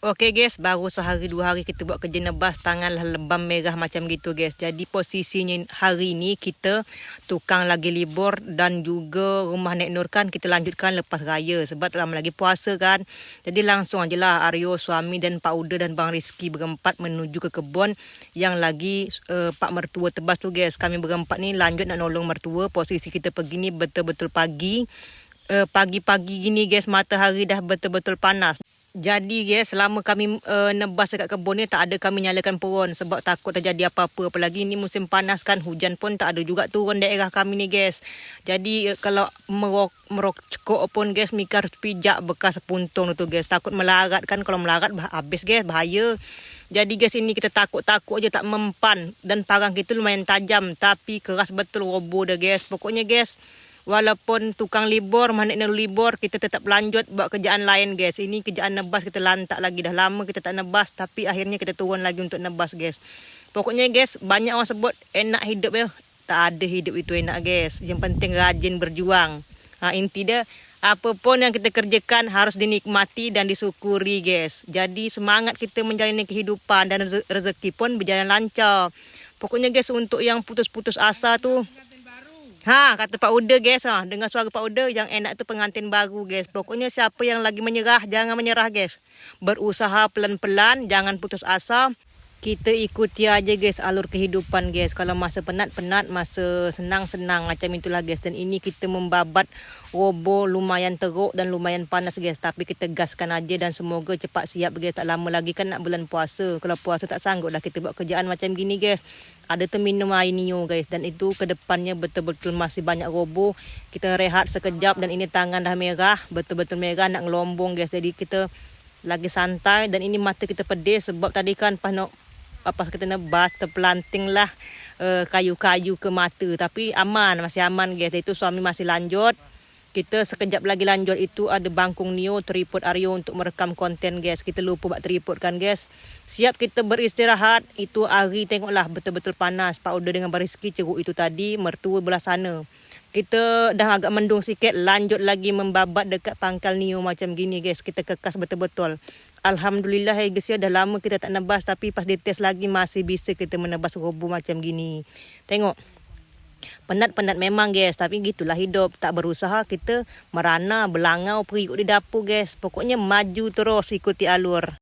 Okey guys, baru sehari 2 hari kita buat kerja nebas tanganlah lebam merah macam gitu guys. Jadi posisinya hari ni kita tukang lagi libur dan juga rumah Nek Nur kan kita lanjutkan lepas raya sebab lama lagi puasa kan. Jadi langsung ajalah Aryo, suami dan Pak Uda dan Bang Rizky berempat menuju ke kebun yang lagi Pak Mertua tebas tu guys. Kami berempat ni lanjut nak nolong mertua. Posisi kita pergi ni betul-betul pagi. Pagi-pagi gini guys, matahari dah betul-betul panas. Jadi guys, selama kami nebas dekat kebun ni tak ada kami nyalakan peron sebab takut terjadi apa-apa. Apalagi ni musim panas kan, hujan pun tak ada juga turun daerah kami ni guys. Jadi kalau merokok pun guys, Mika harus pijak bekas puntung tu guys. Takut melarat kan, kalau melarat habis guys, bahaya. Jadi guys, ini kita takut-takut aja tak mempan. Dan parang kita lumayan tajam tapi keras betul roboh dah guys. Pokoknya guys, walaupun tukang libur, Nek Nur libur, kita tetap lanjut buat kerjaan lain guys. Ini kerjaan nebas kita lantak lagi. Dah lama kita tak nebas tapi akhirnya kita turun lagi untuk nebas guys. Pokoknya guys, banyak orang sebut enak hidup ya. Tak ada hidup itu enak guys. Yang penting rajin berjuang. Inti dia, apa pun yang kita kerjakan harus dinikmati dan disyukuri guys. Jadi semangat kita menjalani kehidupan dan rezeki pun berjalan lancar. Pokoknya guys, untuk yang putus-putus asa tu, kata Pak Uda guys, dengar suara Pak Uda, yang enak tu pengantin baru guys. Pokoknya siapa yang lagi menyerah, jangan menyerah guys. Berusaha pelan-pelan, jangan putus asa. Kita ikuti aja guys alur kehidupan guys. Kalau masa penat-penat, masa senang-senang, macam itulah guys. Dan ini kita membabat robo lumayan teruk dan lumayan panas guys. Tapi kita gaskan aja dan semoga cepat siap guys. Tak lama lagi kan nak bulan puasa. Kalau puasa tak sanggup dah kita buat kerjaan macam gini guys. Ada terminum air Nio guys. Dan itu ke depannya betul-betul masih banyak robo. Kita rehat sekejap dan ini tangan dah merah. Betul-betul merah nak ngelombong guys. Jadi kita lagi santai dan ini mata kita pedih sebab tadi kan pas kita nebas terpelanting lah kayu-kayu ke mata. Tapi aman, masih aman guys. Itu suami masih lanjut. Kita sekejap lagi lanjut. Itu ada bangkung Nio, tripod Aryo untuk merekam konten guys. Kita lupa buat tripod kan guys. Siap kita beristirahat. Itu hari tengoklah betul-betul panas. Pak Uda dengan Bang Rizky ceruk itu tadi. Mertua belah sana. Kita dah agak mendung sikit. Lanjut lagi membabat dekat pangkal Nio macam gini guys. Kita kekas betul-betul. Alhamdulillah guys ya, dah lama kita tak nebas tapi pas dites lagi masih bisa kita menebas robo macam gini. Tengok. Penat-penat memang guys, tapi gitulah hidup. Tak berusaha kita merana, berlangau, pergi di dapur guys. Pokoknya maju terus ikuti alur.